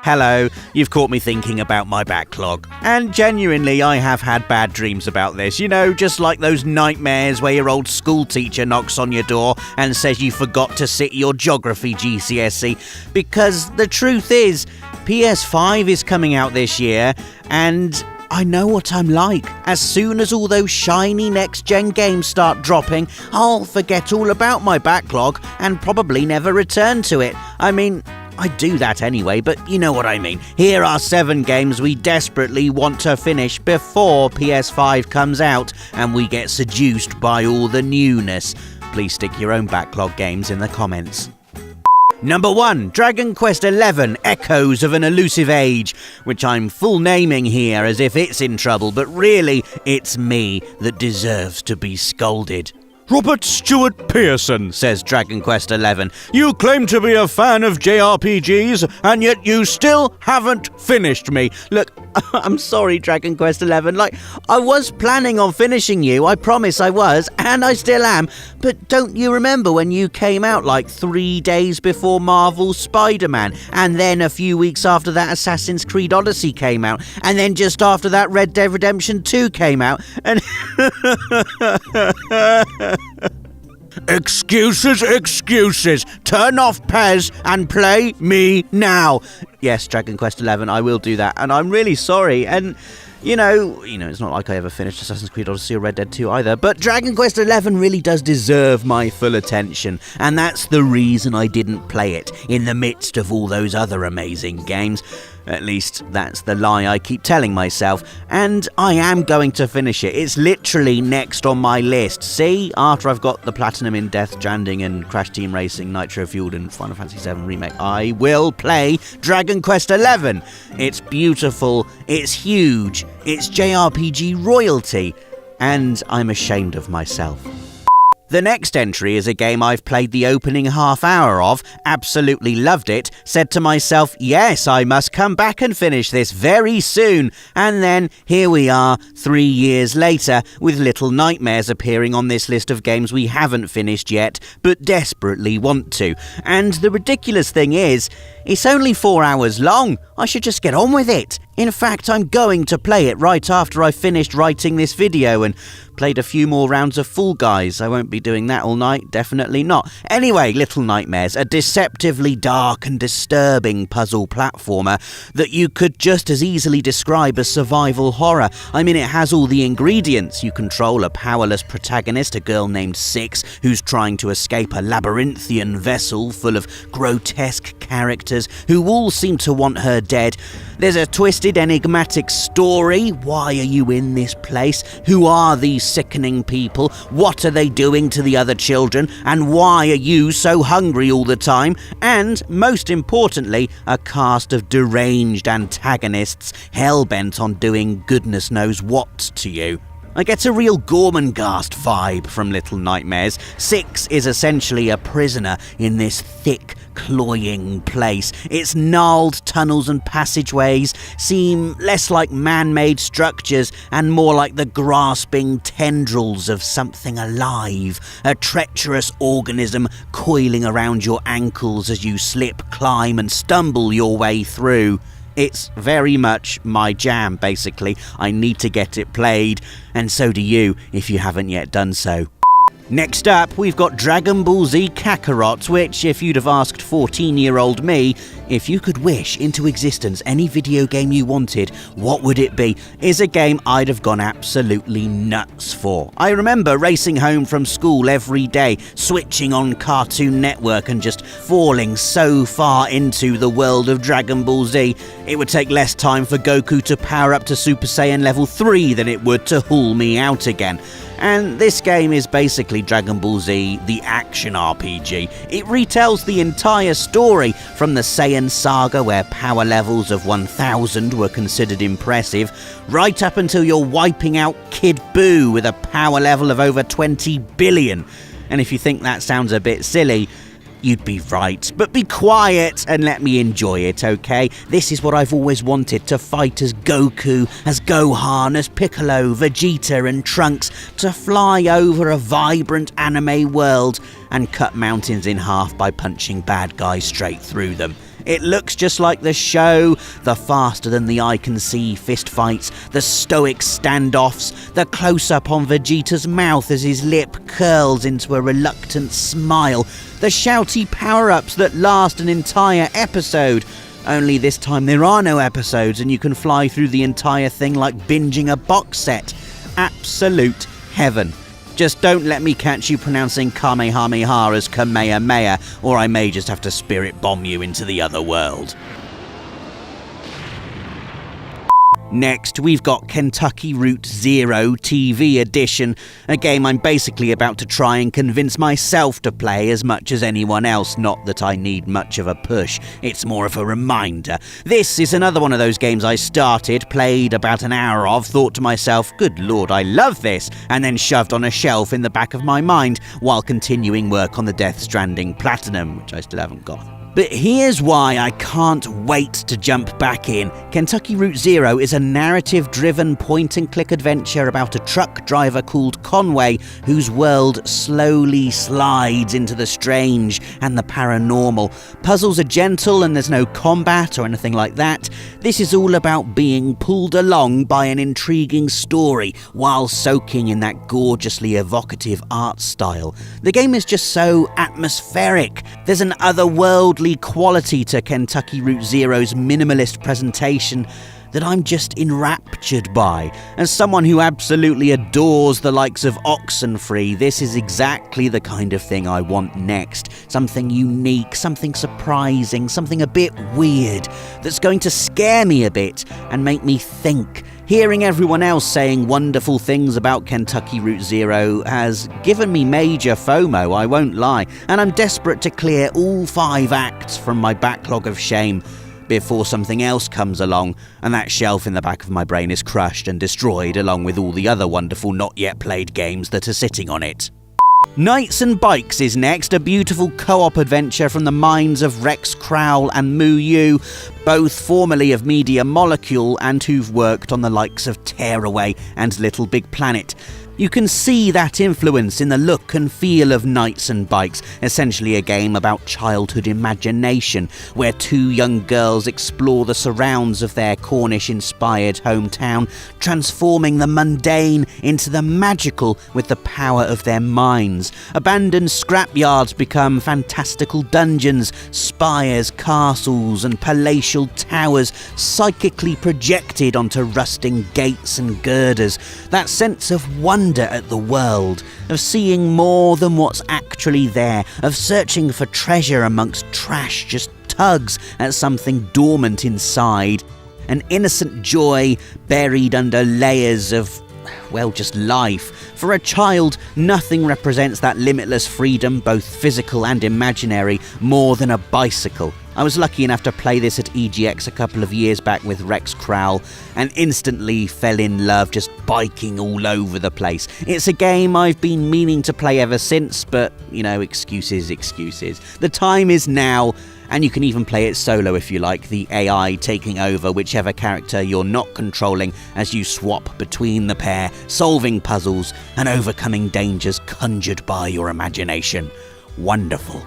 Hello, you've caught me thinking about my backlog. And genuinely, I have had bad dreams about this. You know, just like those nightmares where your old school teacher knocks on your door and says you forgot to sit your geography GCSE. Because the truth is, PS5 is coming out this year, and I know what I'm like. As soon as all those shiny next-gen games start dropping, I'll forget all about my backlog and probably never return to it. I mean, I do that anyway, but you know what I mean. Here are 7 games we desperately want to finish before PS5 comes out and we get seduced by all the newness. Please stick your own backlog games in the comments. Number 1, Dragon Quest XI, Echoes of an Elusive Age, which I'm full naming here as if it's in trouble, but really, it's me that deserves to be scolded. Robert Stewart Pearson, says Dragon Quest XI. You claim to be a fan of JRPGs, and yet you still haven't finished me. Look, I'm sorry, Dragon Quest XI. I was planning on finishing you, I promise I was, and I still am. But don't you remember when you came out 3 days before Marvel's Spider-Man? And then a few weeks after that, Assassin's Creed Odyssey came out. And then just after that, Red Dead Redemption 2 came out. And Excuses. Turn off Pez and play me now. Yes, Dragon Quest XI, I will do that. And I'm really sorry. And You know, it's not like I ever finished Assassin's Creed Odyssey or Red Dead 2 either, but Dragon Quest XI really does deserve my full attention, and that's the reason I didn't play it in the midst of all those other amazing games. At least, that's the lie I keep telling myself, and I am going to finish it. It's literally next on my list. See, after I've got the Platinum in Death Stranding and Crash Team Racing, Nitro Fueled and Final Fantasy VII Remake, I will play Dragon Quest XI. It's beautiful, it's huge, it's JRPG royalty, and I'm ashamed of myself. The next entry is a game I've played the opening half hour of, absolutely loved it, said to myself, yes, I must come back and finish this very soon, and then here we are, 3 years later, with Little Nightmares appearing on this list of games we haven't finished yet, but desperately want to. And the ridiculous thing is, it's only 4 hours long. I should just get on with it. In fact, I'm going to play it right after I've finished writing this video and played a few more rounds of Fall Guys. I won't be doing that all night, definitely not. Anyway, Little Nightmares, a deceptively dark and disturbing puzzle platformer that you could just as easily describe as survival horror. I mean, it has all the ingredients. You control a powerless protagonist, a girl named Six, who's trying to escape a labyrinthian vessel full of grotesque characters who all seem to want her dead. There's a twisted, enigmatic story. Why are you in this place? Who are these sickening people? What are they doing to the other children? And why are you so hungry all the time? And, most importantly, a cast of deranged antagonists hell-bent on doing goodness knows what to you. I get a real Gormenghast vibe from Little Nightmares. Six is essentially a prisoner in this thick, cloying place. Its gnarled tunnels and passageways seem less like man-made structures and more like the grasping tendrils of something alive, a treacherous organism coiling around your ankles as you slip, climb and stumble your way through. It's very much my jam, basically. I need to get it played, and so do you if you haven't yet done so. Next up, we've got Dragon Ball Z Kakarot, which, if you'd have asked 14-year-old me, if you could wish into existence any video game you wanted, what would it be, is a game I'd have gone absolutely nuts for. I remember racing home from school every day, switching on Cartoon Network and just falling so far into the world of Dragon Ball Z, it would take less time for Goku to power up to Super Saiyan level 3 than it would to haul me out again. And this game is basically Dragon Ball Z, the action RPG. It retells the entire story from the Saiyan saga, where power levels of 1000 were considered impressive, right up until you're wiping out Kid Buu with a power level of over 20 billion. And if you think that sounds a bit silly, you'd be right, but be quiet and let me enjoy it, okay? This is what I've always wanted, to fight as Goku, as Gohan, as Piccolo, Vegeta and Trunks, to fly over a vibrant anime world and cut mountains in half by punching bad guys straight through them. It looks just like the show, the faster than the eye can see fistfights, the stoic standoffs, the close-up on Vegeta's mouth as his lip curls into a reluctant smile, the shouty power-ups that last an entire episode. Only this time there are no episodes and you can fly through the entire thing like binging a box set. Absolute heaven. Just don't let me catch you pronouncing Kamehameha as Kamehameha, or I may just have to spirit bomb you into the other world. Next, we've got Kentucky Route Zero TV Edition, a game I'm basically about to try and convince myself to play as much as anyone else, not that I need much of a push, it's more of a reminder. This is another one of those games I started, played about an hour of, thought to myself, good lord, I love this, and then shoved on a shelf in the back of my mind while continuing work on the Death Stranding Platinum, which I still haven't got. But here's why I can't wait to jump back in. Kentucky Route Zero is a narrative-driven point-and-click adventure about a truck driver called Conway whose world slowly slides into the strange and the paranormal. Puzzles are gentle and there's no combat or anything like that. This is all about being pulled along by an intriguing story while soaking in that gorgeously evocative art style. The game is just so atmospheric. There's an otherworldly quality to Kentucky Route Zero's minimalist presentation that I'm just enraptured by. As someone who absolutely adores the likes of Oxenfree, this is exactly the kind of thing I want next. Something unique, something surprising, something a bit weird, that's going to scare me a bit and make me think. Hearing everyone else saying wonderful things about Kentucky Route Zero has given me major FOMO, I won't lie, and I'm desperate to clear all 5 acts from my backlog of shame before something else comes along and that shelf in the back of my brain is crushed and destroyed along with all the other wonderful not yet played games that are sitting on it. Knights and Bikes is next, a beautiful co-op adventure from the minds of Rex Crowell and Moo Yu, both formerly of Media Molecule and who've worked on the likes of Tearaway and Little Big Planet. You can see that influence in the look and feel of Knights and Bikes, essentially a game about childhood imagination, where 2 young girls explore the surrounds of their Cornish-inspired hometown, transforming the mundane into the magical with the power of their minds. Abandoned scrapyards become fantastical dungeons, spires, castles and palatial towers psychically projected onto rusting gates and girders. That sense of wonder at the world, of seeing more than what's actually there, of searching for treasure amongst trash just tugs at something dormant inside. An innocent joy buried under layers of, well, just life. For a child, nothing represents that limitless freedom, both physical and imaginary, more than a bicycle. I was lucky enough to play this at EGX a couple of years back with Rex Crowell and instantly fell in love just biking all over the place. It's a game I've been meaning to play ever since, but, you know, excuses. The time is now, and you can even play it solo if you like, the AI taking over whichever character you're not controlling as you swap between the pair, solving puzzles and overcoming dangers conjured by your imagination. Wonderful.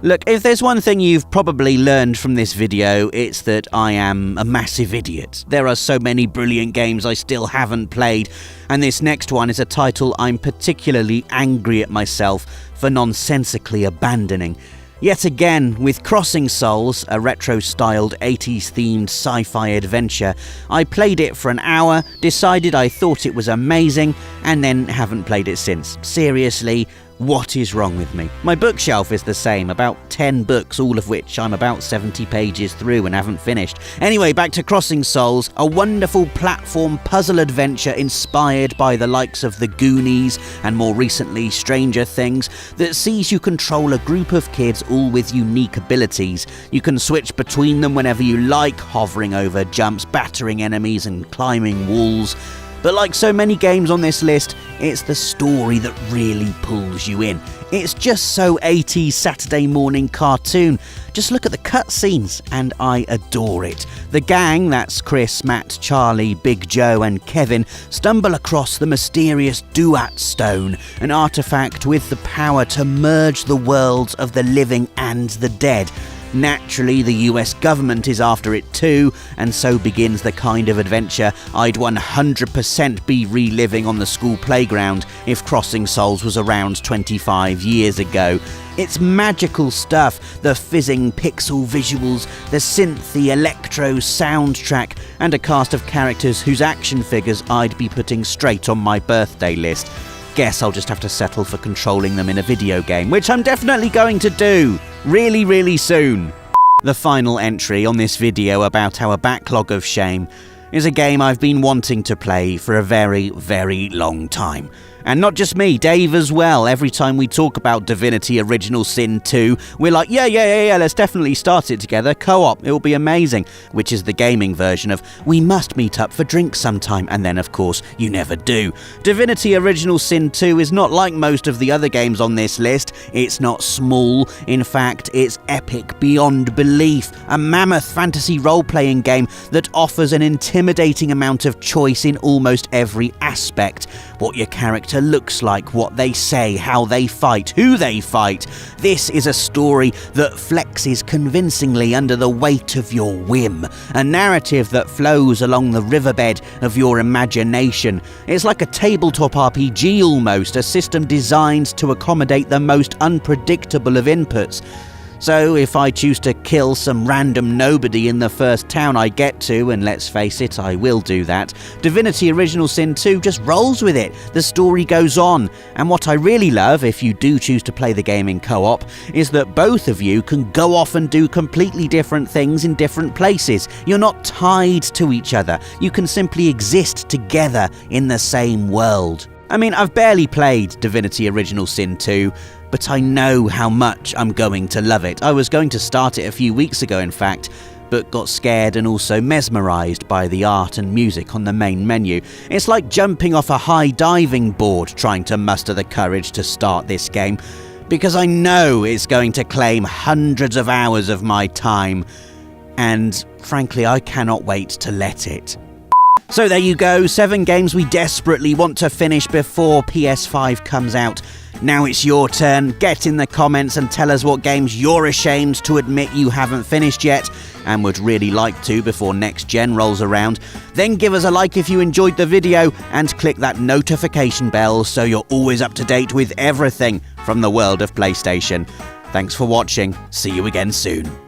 Look, if there's one thing you've probably learned from this video, it's that I am a massive idiot. There are so many brilliant games I still haven't played, and this next one is a title I'm particularly angry at myself for nonsensically abandoning. Yet again, with Crossing Souls, a retro-styled 80s-themed sci-fi adventure, I played it for an hour, decided I thought it was amazing, and then haven't played it since. Seriously, what is wrong with me? My bookshelf is the same, about 10 books, all of which I'm about 70 pages through and haven't finished. Anyway, back to Crossing Souls, a wonderful platform puzzle adventure inspired by the likes of The Goonies and more recently Stranger Things that sees you control a group of kids all with unique abilities. You can switch between them whenever you like, hovering over jumps, battering enemies and climbing walls. But like so many games on this list, it's the story that really pulls you in. It's just so 80s Saturday morning cartoon. Just look at the cutscenes and I adore it. The gang, that's Chris, Matt, Charlie, Big Joe and Kevin, stumble across the mysterious Duat Stone, an artifact with the power to merge the worlds of the living and the dead. Naturally, the US government is after it too, and so begins the kind of adventure I'd 100% be reliving on the school playground if Crossing Souls was around 25 years ago. It's magical stuff, the fizzing pixel visuals, the synthy electro soundtrack, and a cast of characters whose action figures I'd be putting straight on my birthday list. Guess I'll just have to settle for controlling them in a video game, which I'm definitely going to do really, really soon. The final entry on this video about our backlog of shame is a game I've been wanting to play for a very, very long time. And not just me, Dave as well. Every time we talk about Divinity Original Sin 2, we're like, yeah, let's definitely start it together, co-op, it'll be amazing. Which is the gaming version of, we must meet up for drinks sometime, and then of course, you never do. Divinity Original Sin 2 is not like most of the other games on this list. It's not small, in fact, it's epic beyond belief. A mammoth fantasy role-playing game that offers an intimidating amount of choice in almost every aspect. What your character looks like, what they say, how they fight, who they fight. This is a story that flexes convincingly under the weight of your whim, a narrative that flows along the riverbed of your imagination. It's like a tabletop RPG almost, a system designed to accommodate the most unpredictable of inputs. So if I choose to kill some random nobody in the first town I get to, and let's face it, I will do that, Divinity Original Sin 2 just rolls with it. The story goes on. And what I really love, if you do choose to play the game in co-op, is that both of you can go off and do completely different things in different places. You're not tied to each other. You can simply exist together in the same world. I mean, I've barely played Divinity Original Sin 2, but I know how much I'm going to love it. I was going to start it a few weeks ago, in fact, but got scared and also mesmerised by the art and music on the main menu. It's like jumping off a high diving board trying to muster the courage to start this game, because I know it's going to claim hundreds of hours of my time, and frankly, I cannot wait to let it. So there you go, 7 games we desperately want to finish before PS5 comes out. Now it's your turn. Get in the comments and tell us what games you're ashamed to admit you haven't finished yet and would really like to before next gen rolls around. Then give us a like if you enjoyed the video and click that notification bell so you're always up to date with everything from the world of PlayStation. Thanks for watching. See you again soon.